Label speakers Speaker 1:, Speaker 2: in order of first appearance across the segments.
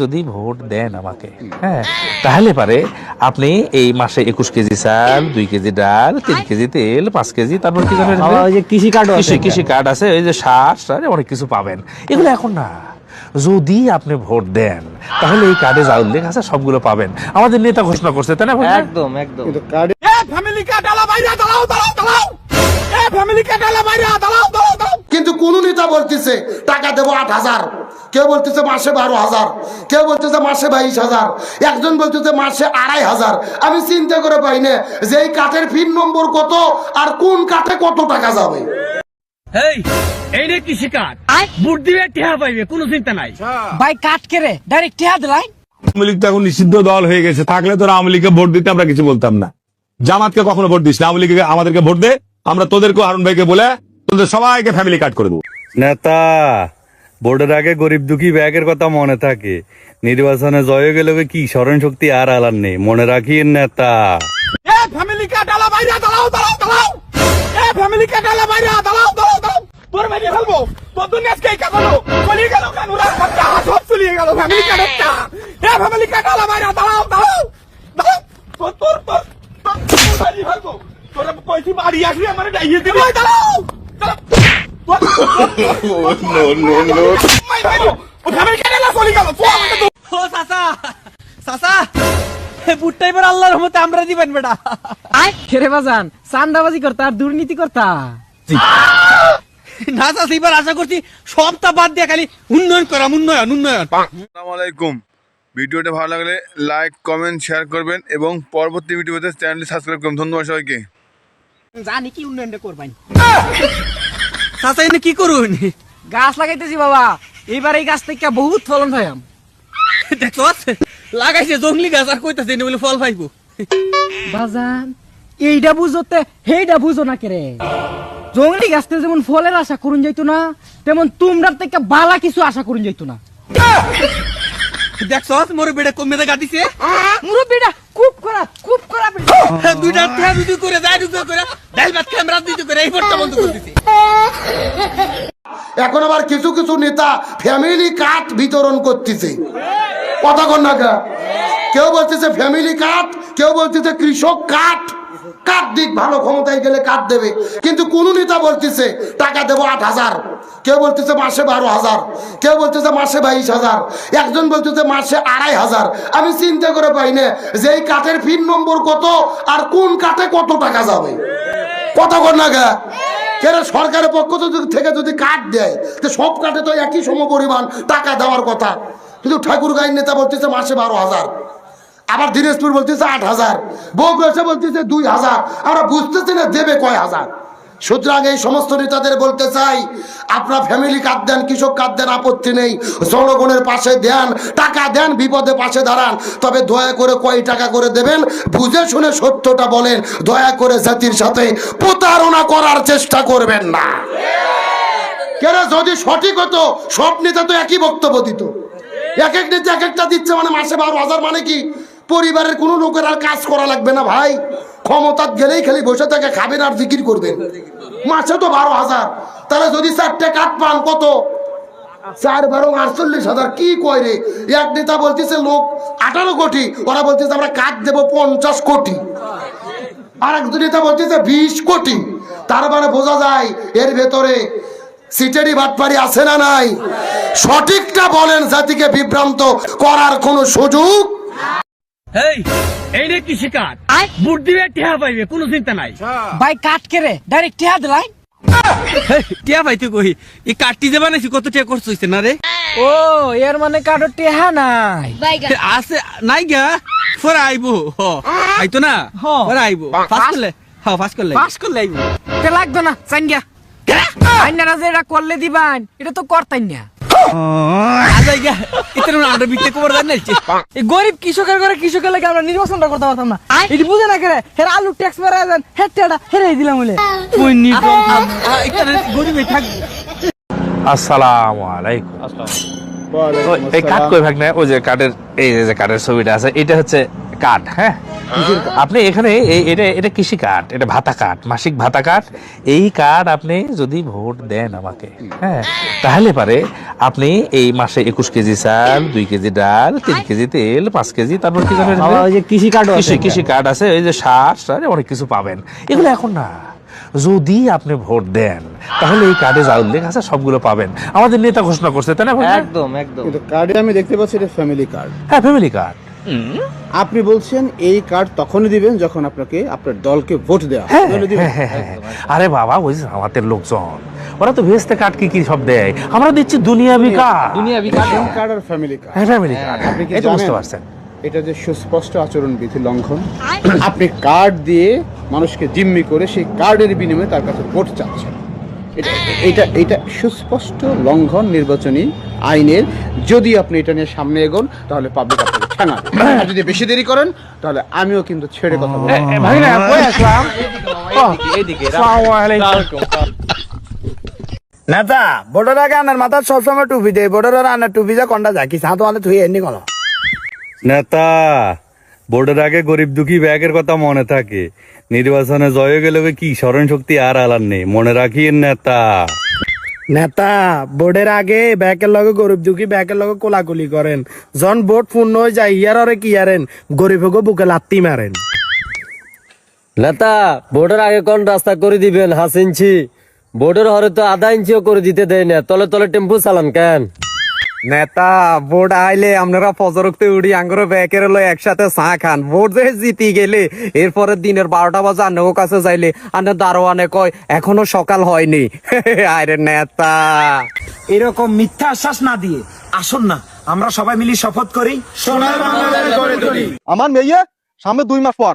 Speaker 1: যদি ভোট দেন আমাকে, হ্যাঁ, তাহলে পারে আপনি এই মাসে 21 কেজি চাল, 2 কেজি ডাল, 3 কেজি তেল, 5 কেজি, তারপর কি জানেন
Speaker 2: কৃষি
Speaker 1: কার্ড আছে, ওই যে সার অনেক কিছু পাবেন। এগুলো এখন না, যদি আপনি ভোট দেন তাহলে এই কার্ডে যা উল্লেখ আছে সবগুলো পাবেন। আমাদের নেতা ঘোষণা করছে, তাই না?
Speaker 2: একদম একদম।
Speaker 3: কিন্তু কোন নেতা বলতেছে টাকা দেবো 8,000, কেউ বলতেছে মাসে 12,000, কেউ বলতেছে মাসে 22,000, একজন বলতেছে মাসে 2,500। আমি চিন্তা করে পাই না যে এই কাঠের পিন নম্বর কত আর কোন কাঠে কত টাকা যাবে।
Speaker 4: কৃষি কার্ড ভোট দিবে টেহা পাইবে, কোনো চিন্তা নাই
Speaker 2: ভাই। কাট কেড়ে ডাইরেক্ট টেহা দিলাই।
Speaker 5: আওয়ামী লীগ তো এখন নিষিদ্ধ দল হয়ে গেছে, থাকলে তোরা আওয়ামী লীগকে ভোট দিতে আমরা কিছু বলতাম না। জামাতকে কখনো ভোট দিস না, আওয়ামী লীগকে আমাদেরকে ভোট দে, আমরা তোদেরকে হারুন ভাইকে বলে তোদের সবাইকে ফ্যামিলি কার্ড করে দেবো।
Speaker 6: নেতা ভোটের আগে গরিব দুঃখী ব্যাগের কথা মনে থাকে, নির্বাচনে জয় গেলে কি স্মরণ শক্তি আর আলার নেই, মনে রাখিয়েন নেতা।
Speaker 4: ফ্যামিলি কার্ড আলা বাইরা দাঁড়াও দাঁড়াও দাঁড়াও, ফ্যামিলি কার্ড আলা বাইরা দাঁড়াও দাঁড়াও দাঁড়াও, তোর বাইরে ফেলবো তোর দুনিয়া আজকে কাটালো চলিয়ে গেল কানুরা বাচ্চা সব চলিয়ে গেল ফ্যামিলি কার্ডটা। ফ্যামিলি কার্ড আলা বাইরা দাঁড়াও দাঁড়াও দাঁড়াও, তোর তোর তোর তোর বাইরে ফেলবো, তোর কইছি বাড়ি আসবি আমারে ডাইয়ে দিবি, দাঁড়াও দাঁড়াও। No no no family card আলা চলে গেল। ও চাচা চাচা, বুটটা এবার আল্লাহর রহমতে আমরা দিবেন বেটা।
Speaker 2: খেরে বাজান চান্দাবাজি করতা আর দুর্নীতি করতা
Speaker 4: না চাচা, এবার আশা করছি সবটা বাদ দিয়ে খালি উন্নয়ন করাম, উন্নয়ন উন্নয়ন।
Speaker 7: আসসালামু আলাইকুম। ভিডিওটা ভালো লাগলে লাইক কমেন্ট শেয়ার করবেন এবং পরবর্তী ভিডিওতে চ্যানেলটি সাবস্ক্রাইব করুন। ধন্যবাদ সবাইকে।
Speaker 2: জানি কি উন্নয়নটা করবাই।
Speaker 4: চাচা এনে কি করুন?
Speaker 2: গাছ লাগাইতেছি বাবা, এইবার এই গাছ থেকে বহুত ফলন পাইম।
Speaker 4: দেখো লাগাইছে জঙ্গলি গাছ আর কইতাছে বলে ফল পাইবো।
Speaker 2: বাজান এইটা বুঝতে হেইটা বুঝো না কেরে। জঙ্গলি গাছ থেকে যেমন ফলের আশা করুন যাইতো না, তেমন তোমরার থেকে বালা কিছু আশা করুন যাইতো না।
Speaker 4: দেখছো মোর বেড়ে কমে গাটিছে,
Speaker 2: মুরো বেটা খুব খারাপ
Speaker 4: দুইটা ঠ্যাঁ দুই করে যায় দুই করে ডাল ভাত ক্যামেরা দিতে করে এই ফটোটা বন্ধ করে দিছে।
Speaker 3: এখন আবার কিছু কিছু নেতা ফ্যামিলি কার্ড বিতরণ করতেছে, কথা কন না কা? কেউ বলতেছে ফ্যামিলি কার্ড, কেউ বলতেছে কৃষক কার্ড। কার্ড দিক, ভালো ক্ষমতায় গেলে কার্ড দেবে। কিন্তু কোন নেতা বলতেছে টাকা দেবো 8,000, কেউ বলতেছে মাসে 12,000, কেউ বলতেছে মাসে 22,000, একজন বলতেছে মাসে 2,500। আমি চিন্তা করে পাই না যে এই কাঠের পিন নম্বর কত আর কোন কাঠে কত টাকা যাবে, কথা কন না কা? সরকারের পক্ষ থেকে যদি কার্ড দেয় তো সব কার্ডে তো একই সম পরিমাণ টাকা দেওয়ার কথা। কিন্তু ঠাকুরগাঁয়ের নেতা বলতেছে মাসে 12,000, আবার দিনাজপুর বলতেছে 8,000, বগুড়া বলতেছে 2,000। আমরা বুঝতেছি না দেবে কয় হাজার। সুতরাং এই সমস্ত নেতাদের বলতে চাই, আপনারা ফ্যামিলি কার্ড দেন, কৃষক কার্ড দেন, আপত্তি নেই, জনগণের পাশে দেন, টাকা দেন, বিপদে পাশে দাঁড়ান। তবে দয়া করে কয় টাকা করে দেবেন বুঝে শুনে সত্যটা বলেন। দয়া করে জাতির সাথে প্রতারণা করার চেষ্টা করবেন না। কেন যদি সঠিক হতো সব নেতা তো একই বক্তব্য দিত। এক এক নেতা এক একটা দিচ্ছে, মানে মাসে 12,000, মানে কি পরিবারের কোনো লোকের আর কাজ করা লাগবে না ভাই। ক্ষমতা গেলেই খালি বসে থাকে, খাবেন আর জিকির করবেন। মাসে তো 12,000, তাহলে যদি 4টে কাঠ পান কত? 4 × 12 48,000। কি কয় রে? এক নেতা বলতেছে লোক 18 কোটি, ওরা বলতেছে আমরা কাঠ দেবো 50 কোটি, আর একজন নেতা বলতেছে 20 কোটি। তার মানে বোঝা যায় এর ভেতরে সিটেরি বাটপারি আছে না নাই? সঠিকটা বলেন, জাতিকে বিভ্রান্ত করার কোনো সুযোগ।
Speaker 4: এই রে কৃষি কার্ড ভোট দিবে টেহা পাইবে, কোনো চিন্তা নাই
Speaker 2: ভাই। কাট কেড়ে ডাইরেক্ট টেহা দিলাই।
Speaker 4: টেহা পাইতে কই এই কার্ডটি যে বানাইছি কত টেহা খরচ হইছে না রে?
Speaker 2: ও এর মানে কার্ড টেহা নাই
Speaker 4: আছে নাই গা, পরে আইবো। আইতো না, পরে আইবো। পাস করলে পাস করলে আইবো।
Speaker 2: তে লাগতো না চাইন গিয়া। আইনারা যে এটা করলে দিবান, এটা তো করতাই না। গরিব কৃষকের ঘরে কৃষকের লাগে আমরা নির্বাচনটা করতে পারতাম না। এটি বুঝে না কেন হের আলু ট্যাক্স মেরা যান, হেরটা হেরাই দিলাম বলে।
Speaker 4: গরিবে থাকবে।
Speaker 1: আসসালামু আলাইকুম। এই কার্ড কই ভাগ না? ওই যে কার্ডের, এই যে কার্ডের ছবিটা আছে, এটা হচ্ছে কার্ড। হ্যাঁ, আপনি এখানে এটা এটা কৃষি কার্ড, এটা ভাতা কার্ড, মাসিক ভাতা কার্ড। এই কার্ড আপনি যদি ভোট দেন আমাকে, হ্যাঁ, তাহলে পারে আপনি এই মাসে 21 কেজি চাল, 2 কেজি ডাল, 3 কেজি তেল, 5 কেজি, তারপর কি জানেন,
Speaker 2: ওই যে কৃষি কার্ড
Speaker 1: কৃষি কার্ড আছে, ওই যে সার অনেক কিছু পাবেন। এগুলো এখন না, যদি আপনি ভোট দেন তাহলে এই কার্ডে যা উল্লেখ আছে সবগুলো পাবেন। আমাদের নেতা ঘোষণা করছে, তাই না?
Speaker 2: একদম একদম।
Speaker 8: কিন্তু কার্ডে আমি দেখতে পাচ্ছি এটা ফ্যামিলি কার্ড।
Speaker 1: হ্যাঁ, ফ্যামিলি কার্ড।
Speaker 8: আপনি বলছেন এই কার্ড তখনই দিবেন যখন আপনাকে আপনার দলকে ভোট দেওয়া হবে।
Speaker 1: হ্যাঁ,
Speaker 8: তাহলে দিবেন।
Speaker 1: হ্যাঁ, হ্যাঁ, হ্যাঁ। আরে বাবা, ওই যে আমাদের লোকজন, ওরা তো ভেস্তে কার্ড কি কি সব দেয়, আমরা দিচ্ছি দুনিয়াবি কার্ড।
Speaker 8: ভোট কার্ড আর ফ্যামিলি কার্ড,
Speaker 1: হ্যাঁ, ফ্যামিলি কার্ড।
Speaker 8: আপনি কি
Speaker 1: এই তো বুঝতে
Speaker 8: জানেন?
Speaker 1: পারছেন।
Speaker 8: এটা যে সুস্পষ্ট আচরণ বিধি লঙ্ঘন। আপনি কার্ড দিয়ে মানুষকে জিম্মি করে সেই কার্ডের বিনিময়ে তার কাছে ভোট চাচ্ছেন। এটা সুস্পষ্ট লঙ্ঘন নির্বাচনী আইনের। যদি আপনি এটা নিয়ে সামনে এগোন তাহলে পাবলিক আপনাকে ঠেঙা দেবে। আর যদি বেশি দেরি করেন তাহলে আমিও কিন্তু ছেড়ে কথা বলবো।
Speaker 1: ভাই না, কই আসলাম? আসসালামু আলাইকুম।
Speaker 9: নেতা ভোটের আগে আনার মাথার সবসময় টুপি দেয়, ভোটের আনার টুপি যা কন্ডা যায় কি সাথ মানে তুই এমনি কল।
Speaker 6: নেতা, ভোটের আগে গরিব দুঃখী ব্যাগের কথা মনে থাকে, নির্বাচনে জয় গেলে কি স্মরণ শক্তি আর আলার নেই, মনে রাখিয়েন নেতা।
Speaker 9: নেতা ভোটের আগে ব্যাকের লগে গরিব দুঃখী ব্যাকের লগে কোলাকুলি করেন, জন ভোট পূর্ণ হয়ে যায় ইয়ার আরে কি আরেন গরিব বুকে লাত্তি মারেন।
Speaker 10: নেতা ভোটের আগে কোন রাস্তা করে দিবেন? 5 ইঞ্চি ভোটের হরে তো আধা ইঞ্চিও করে দিতে দেয় না, তলে তলে টেম্পু চালান কেন?
Speaker 9: নেতা ভোট আইলে আপনারা ফজরকতে উঠি আঙ্গুর ব্যাকের লয় একসাথে চা খান, ভোট যে জিতি গেলে এরপরে দিনের 12টা বাজে আন্নার কাছে যাইলে আন্নার দারোয়ানে কয় এখনো সকাল হয়নি। আরে নেতা,
Speaker 11: এরকম মিথ্যা আশ্বাস না দিয়ে আসুন না আমরা সবাই মিলে শপথ করি সোনার বাংলাদেশ গড়ে তুলি।
Speaker 4: আমার মেয়ে সামনে 2 মাস পর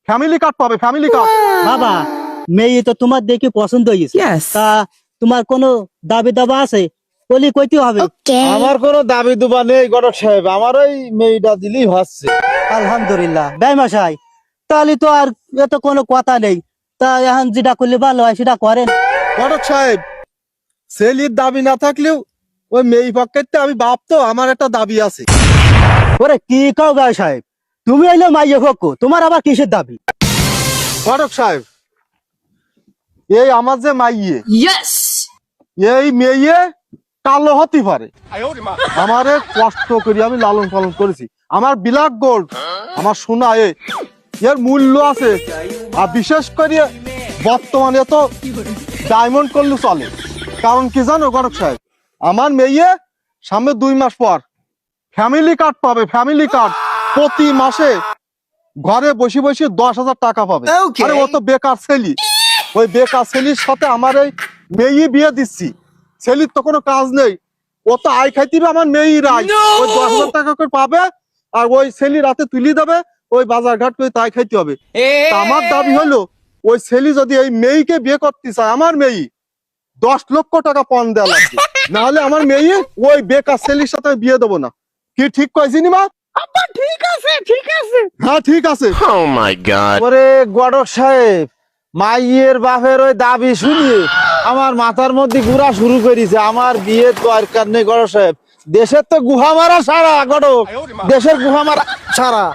Speaker 4: ফ্যামিলি কার্ড পাবে, ফ্যামিলি কার্ড।
Speaker 2: বাবা, মেয়ে তো তোমার দেখে পছন্দ হয়েছে, তা তোমার কোনো দাবি দাবা আছে? বলি কইতে হবে।
Speaker 9: আমার কোনো দাবি দুবা নেই গডক সাহেব, আমার ওই মেয়েটা দিলেই হচ্ছে।
Speaker 2: আলহামদুলিল্লাহ বেমাশাই, তাহলে তো আর এত কোনো কথা নেই। তা এখন যেটা করলে ভালো হয় সেটা করেন।
Speaker 4: গডক সাহেব, সেলির দাবি না থাকলেও ওই মেয়ে পক্ষে আমি বাপ, তো আমার একটা দাবি আছে।
Speaker 2: ওরে কি কাও গায় সাহেব, তুমি হইলে মাইয়ে পক্ষ, তোমার আবার কিসের দাবি?
Speaker 4: গডক সাহেব, এই আমার যে মাইয়ে, এই মেয়ে কালো হতে পারে, আমারে কষ্ট করি আমি লালন পালন করেছি, আমার বিলাক গোল্ড, আমার সোনা, এর মূল্য আছে। আর বিশেষ করে বর্তমানে তো ডায়মন্ড করলে চলে। কারণ কি জানো গণক সাহেব, আমার মেয়ে সামনে 2 মাস পর ফ্যামিলি কার্ড পাবে, ফ্যামিলি কার্ড। প্রতি মাসে ঘরে বসে বসে 10,000 টাকা পাবে। আরে ও তো বেকার ছেলে, ওই বেকার ছেলের সাথে আমার এই মেয়ে বিয়ে দিচ্ছি। ছেলের তো কোনো কাজ নেই, ও তো আয় খাইতে আমার মেয়েই রায়। ওই 10,000 টাকা করে পাবে আর ওই ছেলে রাতে তুলি দেবে, ওই বাজার ঘাট করে তাই খাইতে হবে। তা আমার দাবি হলো, ওই ছেলে যদি এই মেয়েকে বিয়ে করতে চায়, আমার মেয়ে 10 লক্ষ টাকা পণ দেওয়া লাগবে, নাহলে আমার মেয়ে ওই বেকার ছেলের সাথে বিয়ে দেবো না। কি ঠিক কইছি নি মা?
Speaker 9: ঠিক আছে ঠিক আছে।
Speaker 4: হ্যাঁ ঠিক আছে।
Speaker 9: ওরে গডক সাহেব, মাইয়ের বাপের ওই দাবি শুনিয়ে আমার মাথার মধ্যে ঘুরা শুরু করেছে। আমার বিয়ের দরকার নেই গডক সাহেব, দেশের তো গুহা মারা সারা গডক, দেশের গুহা মারা সারা।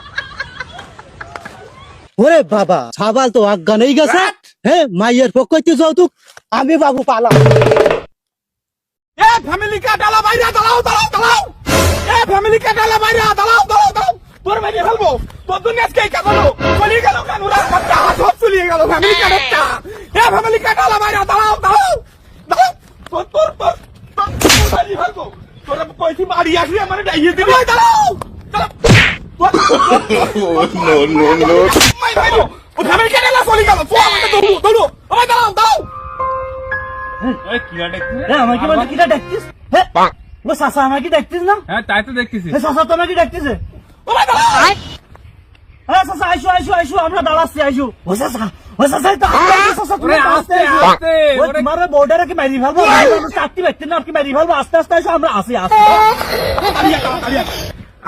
Speaker 2: ওরে বাবা, ছাবাল তো অজ্ঞান হয়ে গেছে। হ্যাঁ, মাইয়ের পক্ষ হইতে যৌতুক আমি বাবু পালাম।
Speaker 4: এ ফ্যামিলি কার্ড আলা বাইরে দাঁড়াও দাঁড়াও দাঁড়াও, এ ফ্যামিলি কার্ড আলা বাইরে দাঁড়াও দাঁড়াও দাঁড়াও, তোর মেরে ফেলবো, তোর দুনিয়া আজকে কাটালো, চলে গেল কানুরা বাচ্চা সব চলে গেল ফ্যামিলি কার্ডটা। এ ফ্যামিলি কার্ড আলা বাইরে দাঁড়াও দাঁড়াও দাঁড়াও, তোর তোর তোর তোর মেরে ফেলবো, তোর কইছি বাড়ি আসবি আমার ডাইয়ে দিবি। দাঁড়াও দাঁড়াও, নো নো নো, মাই মাই ও ফ্যামিলি কার্ড আলা চলে গেল, তো আমাকে দৌড়ো দৌড়ো, ওই দাঁড়াও দাঁড়াও।
Speaker 2: আমাকে বলে কিটা দেখতিস? হ্যাঁ, ও চাচা আমাকে দেখতিস না?
Speaker 4: হ্যাঁ তাই তো দেখতেছি।
Speaker 2: চাচা তো আমাকে দেখতেছে।
Speaker 4: ওই দাঁড়াও,
Speaker 2: হ্যাঁ চাচা, আইসো আইসো আইসো, আমরা দাঁড়াচ্ছি, আইসো। ও চাচা, ও চাচা, তো চাচা তুমি আস্তে আস্তে, ওই তোমার বর্ডারে কি মারি ফেলবো? চাকরি ব্যক্তি না কি মারি ফেলবো? আস্তে আস্তে আইসো, আমরা আসি আসি।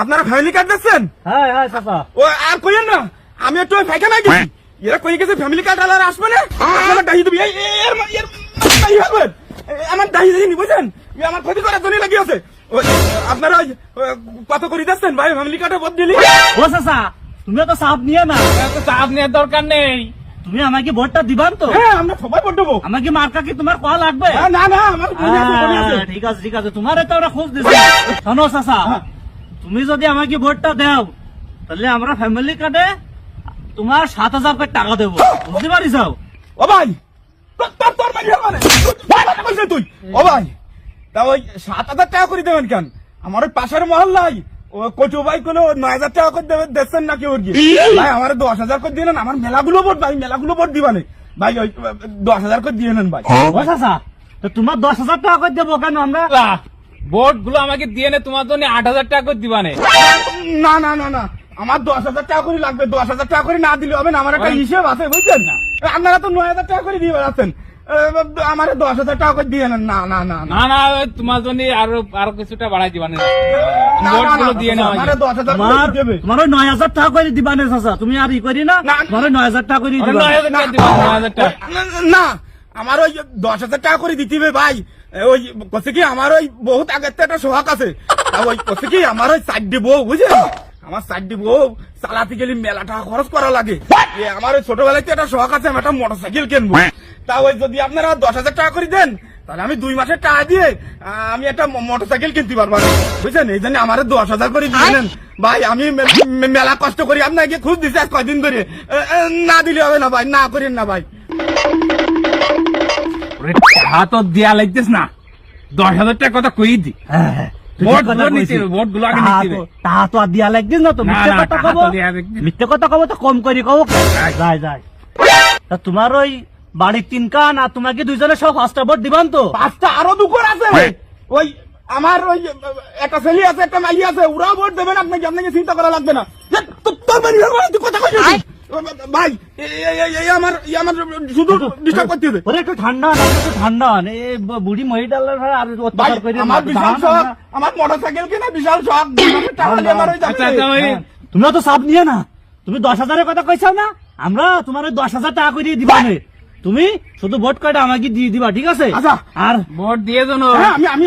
Speaker 4: আপনারা ফ্যামিলি কার্ড দিচ্ছেন?
Speaker 2: হ্যাঁ হ্যাঁ চাচা।
Speaker 4: ও আর কইেন না, আমি একটু ফাইখানায় গেছি, এরা কই গেছে ফ্যামিলি কার্ড আলার আসবে না, আমার ডাহি দিবি, এর ডাহি ফেলবেন, আমার ডাহি দিবি, বুঝছেন? আমার ক্ষতি করার জন্য লাগিয়েছে। আপনারা কত করে দিচ্ছেন ভাই ফ্যামিলি কার্ডে বদ দিলি?
Speaker 2: ও চাচা, তুমিও তো চাপ নিয়ে না,
Speaker 4: এত চাপ নেওয়ার দরকার নেই।
Speaker 2: তুমি আমাকে ভোটটা দিবান তো?
Speaker 4: হ্যাঁ আমরা সবাই ভোট দেবো।
Speaker 2: আমাকে মার্কা কি তোমার কল লাগবে?
Speaker 4: না না আমার মনে আছে, মনে আছে।
Speaker 2: ঠিক আছে ঠিক আছে, তোমার তো আমরা খোঁজ দিচ্ছি। শোনো চাচা, তুমি যদি আমাকে ভোটটা দাও তাহলে আমরা ফ্যামিলি কার্ডে তোমার 7,000 করে টাকা দেবো, বুঝতে পারিস?
Speaker 4: ও ভাই তোর মারি মানে তুই ও ভাই তা ওই 7,000 টাকা করে দেবেন কেন? আমার ওই পাশের মহল্লায় ও কচু ভাই কোনো 9,000 টাকা করে দেবেন দেখছেন নাকি ওর গিয়ে? ভাই আমার 10,000 করে দিয়ে নেন, আমার মেলাগুলো ভোট ভাই, মেলাগুলো ভোট দিবানে ভাই, ওই 10,000 করে দিয়ে নেন ভাই।
Speaker 2: ও চাচা, তো তোমার 10,000 টাকা করে দেবো কেন আমরা?
Speaker 4: ভোট গুলো আমাকে দিয়ে নে, তোমার জন্য 8,000 টাকা করে দিবানে। না না না না, আমার 10,000 টাকা করে লাগবে। 10,000 টাকা করে না দিলে হবে না, আমার একটা হিসেব আছে বুঝছেন না? আপনারা তো 9,000 টাকা করে দিয়ে বেড়াচ্ছেন, আমার 10,000 টাকা করে দিয়ে নেন। না না না না না, তোমার জন্য আরো কিছুটা বাড়াই দিবানে, ভোট গুলো দিয়ে নেওয়া। আমার 10,000
Speaker 2: তোমার
Speaker 4: করে দেবে।
Speaker 2: তোমার ওই 9,000 টাকা করে দিবা না চাচা, তুমি আর ই করি না, তোমার ওই 9,000 টাকা করে দিবা।
Speaker 4: 9,000 টাকা দিবা, 9,000 টাকা না, আমার ওই 10,000 টাকা করে দিতে হবে ভাই। ওই কছে কি আমার ওই বহুত আগের থেকে একটা সোহাগ আছে, তা ওই কছে কি আমার ওই 4 বউ বুঝলেন, আমার 4 বউ চালাতে গেলে মেলা টাকা খরচ করা লাগে। আমার ওই ছোটবেলায় একটা শখ আছে, আমি একটা মোটরসাইকেল কিনবো। তা ওই যদি আপনারা 10,000 টাকা করে দেন তাহলে আমি 2 মাসের টাকা দিয়ে আমি একটা মোটরসাইকেল কিনতে পারবো বুঝছেন। এই জন্য আমার 10,000 করে দিয়ে নেন ভাই, আমি মেলা কষ্ট করি আপনাকে খুঁজ দিচ্ছি আজ কয়দিন ধরে। না দিলে হবে না ভাই, না করেন না ভাই। হাত দেয়া লাগতেছ না, 10,000 টাকা কথা কই দি।
Speaker 2: তা তো আর দিয়া লাগদিস না, তো মিথ্যে কথা কব, মিথ্যে কথা কব তো কম করি কব। যাই যাই, তা তোমার ওই বাড়ির 3 কান আর তোমাকে দুইজনে সব 5টা ভোট দিবান তো?
Speaker 4: 5টা আরো দুকর আছে ওই আমার ওই একটা ছেলে আছে একটা মাই আছে, ওরাও ভোট দেবেন আপনাকে, আপনাকে চিন্তা করা লাগবে না। তোর বাড়ি তুই কথা কই ভাই, আমার শুধু ডিস্টার্ব করতে হবে।
Speaker 2: ওরে একটু ঠান্ডা না, একটু ঠান্ডা না, এই বুড়ি মহিলার আর অত্যাচার করে।
Speaker 4: আমার বিশাল শখ, আমার মোটরসাইকেল কেনা বিশাল শখ।
Speaker 2: তুমিও তো চাপ নিয়ে না, তুমি 10,000-এর কথা কইছো না, আমরা তোমার ওই 10,000 টাকা করে দিবা না, তুমি শুধু ভোট কয়টা আমাকে দিয়ে দিবা, ঠিক আছে?
Speaker 4: আচ্ছা,
Speaker 2: আর
Speaker 4: ভোট দিয়ে জানো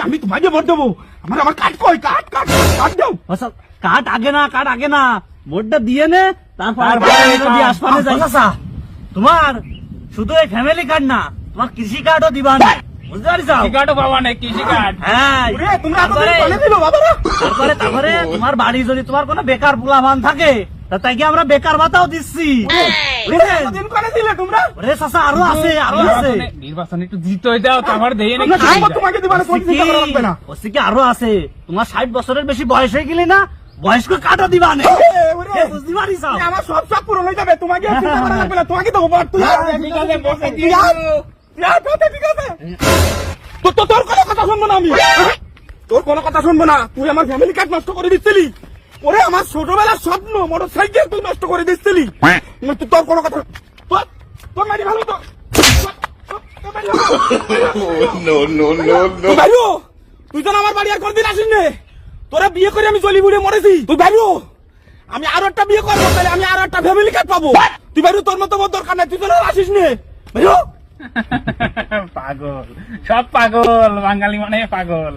Speaker 4: আমি তোমাকে ভোট দেবো। আমার কাট কই, কাট কাট কাট দাও।
Speaker 2: আচ্ছা, কাট আগে না, কাট আগে না, ভোটটা দিয়ে নে, তারপর যদি আসপানে যাই। তোমার শুধু এই ফ্যামিলি কার্ড না, তোমার কৃষি কার্ডও দিবা না, বুঝতে পারিস? কৃষি কার্ডও পাবা না, কৃষি কার্ড। হ্যাঁ, তারপরে তোমার বাড়ি যদি তোমার কোনো বেকার পোলাপান থাকে তাই কি আমরা বেকার ভাতাও দিচ্ছি। আরো আছে, আরো আছে,
Speaker 4: নির্বাচন একটু দিতে দাও, তারপর দিয়ে তোমাকে
Speaker 2: আরো আছে। তোমার 60 বছরের বেশি বয়স হয়ে গেলে না, বয়স্ক কাটা দিবা না, বুঝতে পারিস?
Speaker 4: আমার সব সব পূরণ হয়ে যাবে, তোমাকে চিন্তা করা লাগবে না, তোমাকে তো তোর কোনো কথা শুনবো না আমি, তোর কোনো কথা শুনবো না। তুই আমার ফ্যামিলি কার্ড নষ্ট করে দিচ্ছিলি, ওরে আমার ছোটবেলার স্বপ্ন মোটরসাইকেল তুই নষ্ট করে দিচ্ছিলি। তোর কোনো কথা, তোর মারি ভালো তো তুই তো আমার বাড়ি আর কোনদিন আসিস নে, তোরা বিয়ে করে আমি চলি বুড়ে মরেছি। তুই বাইরো, আমি আরো একটা বিয়ে করবো, তাহলে আমি আরো একটা ফ্যামিলি কার্ড পাবো। তুই বাইরো, তোর মতো দরকার নাই, তুই তো আসিস নে বাইরো। পাগল, সব পাগল, বাঙালি মানে পাগল।